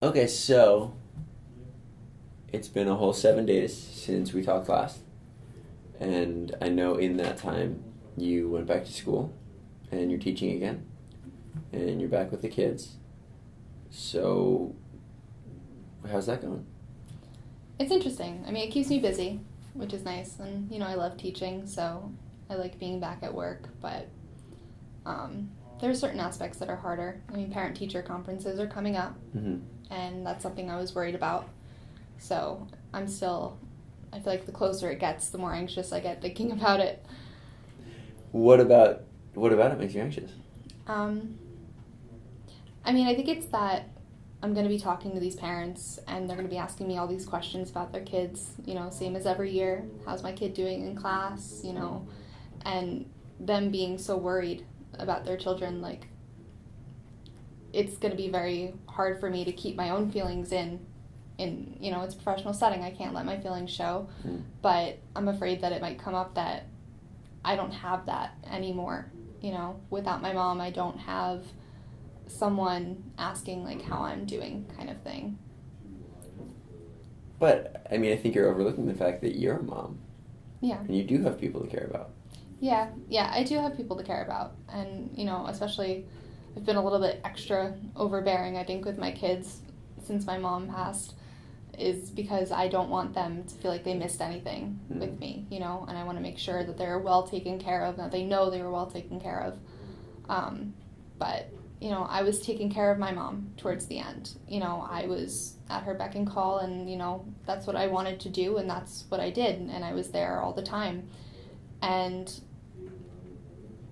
Okay, so it's been a whole 7 days since we talked last, and I know in that time you went back to school, and you're teaching again, and you're back with the kids. So, how's that going? It's interesting. I mean, it keeps me busy, which is nice. And, I love teaching, so I like being back at work. But there are certain aspects that are harder. I mean, parent-teacher conferences are coming up, Mm-hmm. and that's something I was worried about. So I feel like the closer it gets, the more anxious I get thinking about it. What about it makes you anxious? Um, I mean, I think it's that I'm going to be talking to these parents and they're going to be asking me all these questions about their kids, same as every year. How's my kid doing in class, and them being so worried about their children, like, it's going to be very hard for me to keep my own feelings in, it's a professional setting. I can't let my feelings show, but I'm afraid that it might come up that I don't have that anymore. Without my mom, I don't have someone asking like how I'm doing kind of thing. But, I mean, I think you're overlooking the fact that you're a mom, Yeah. and you do have people to care about. Yeah, I do have people to care about. And, especially I've been a little bit extra overbearing, I think, with my kids since my mom passed, is because I don't want them to feel like they missed anything with me, and I want to make sure that they're well taken care of, that they know they were well taken care of. But, I was taking care of my mom towards the end. I was at her beck and call, and, that's what I wanted to do, and that's what I did, and I was there all the time.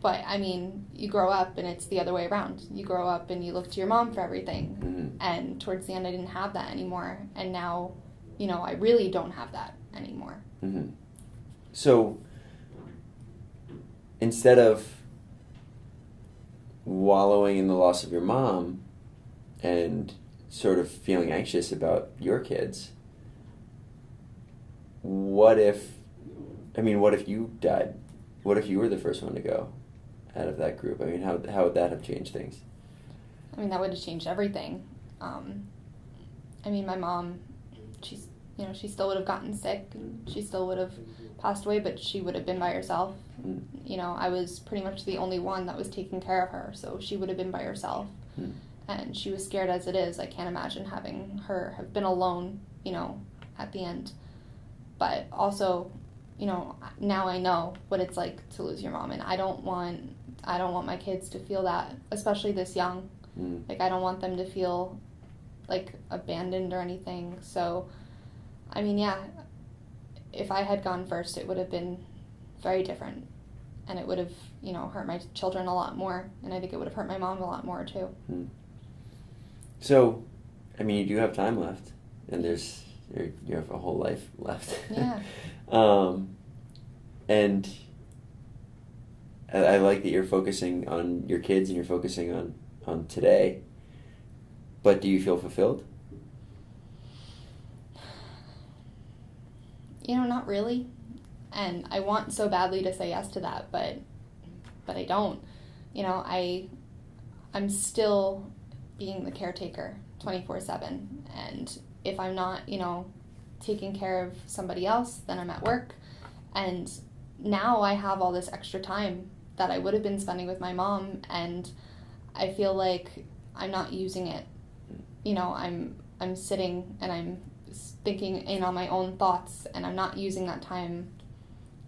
But, I mean, you grow up and it's the other way around. You grow up and you look to your mom for everything. Mm-hmm. And towards the end, I didn't have that anymore. And now, I really don't have that anymore. Mm-hmm. So, instead of wallowing in the loss of your mom and sort of feeling anxious about your kids, what if you died? What if you were the first one to go out of that group? I mean, how would that have changed things? I mean, that would have changed everything. I mean, my mom, she still would have gotten sick, and she still would have passed away, but she would have been by herself. I was pretty much the only one that was taking care of her, so she would have been by herself. And she was scared as it is. I can't imagine having her have been alone, at the end. But also, now I know what it's like to lose your mom, and I don't want my kids to feel that, especially this young. Like, I don't want them to feel like abandoned or anything. So, I mean, yeah, if I had gone first, it would have been very different, and it would have, hurt my children a lot more, and I think it would have hurt my mom a lot more too. So, I mean, you do have time left, and you have a whole life left. Yeah. And I like that you're focusing on your kids and you're focusing on today. But do you feel fulfilled? Not really. And I want so badly to say yes to that, but I don't. I'm still being the caretaker 24/7. And if I'm not, taking care of somebody else, then I'm at work. And now I have all this extra time that I would have been spending with my mom, and I feel like I'm not using it. I'm sitting and I'm thinking in on my own thoughts, and I'm not using that time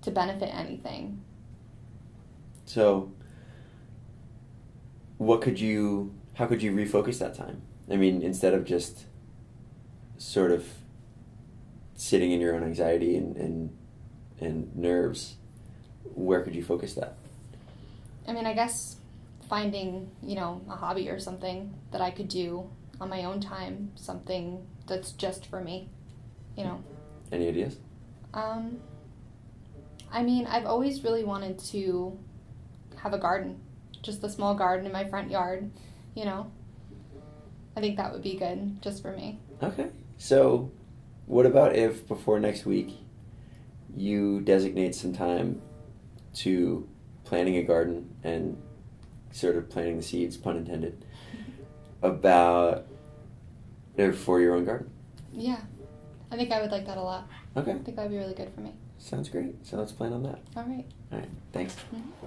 to benefit anything. So, how could you refocus that time? I mean, instead of just sort of sitting in your own anxiety and nerves, where could you focus that? I mean, I guess finding, a hobby or something that I could do on my own time, something that's just for me, Any ideas? I mean, I've always really wanted to have a garden, just a small garden in my front yard, I think that would be good just for me. Okay. So, what about if before next week you designate some time to planting a garden and sort of planting the seeds, pun intended, about For your own garden? Yeah. I think I would like that a lot. Okay. I think that would be really good for me. Sounds great. So let's plan on that. All right. All right. Thanks. Mm-hmm.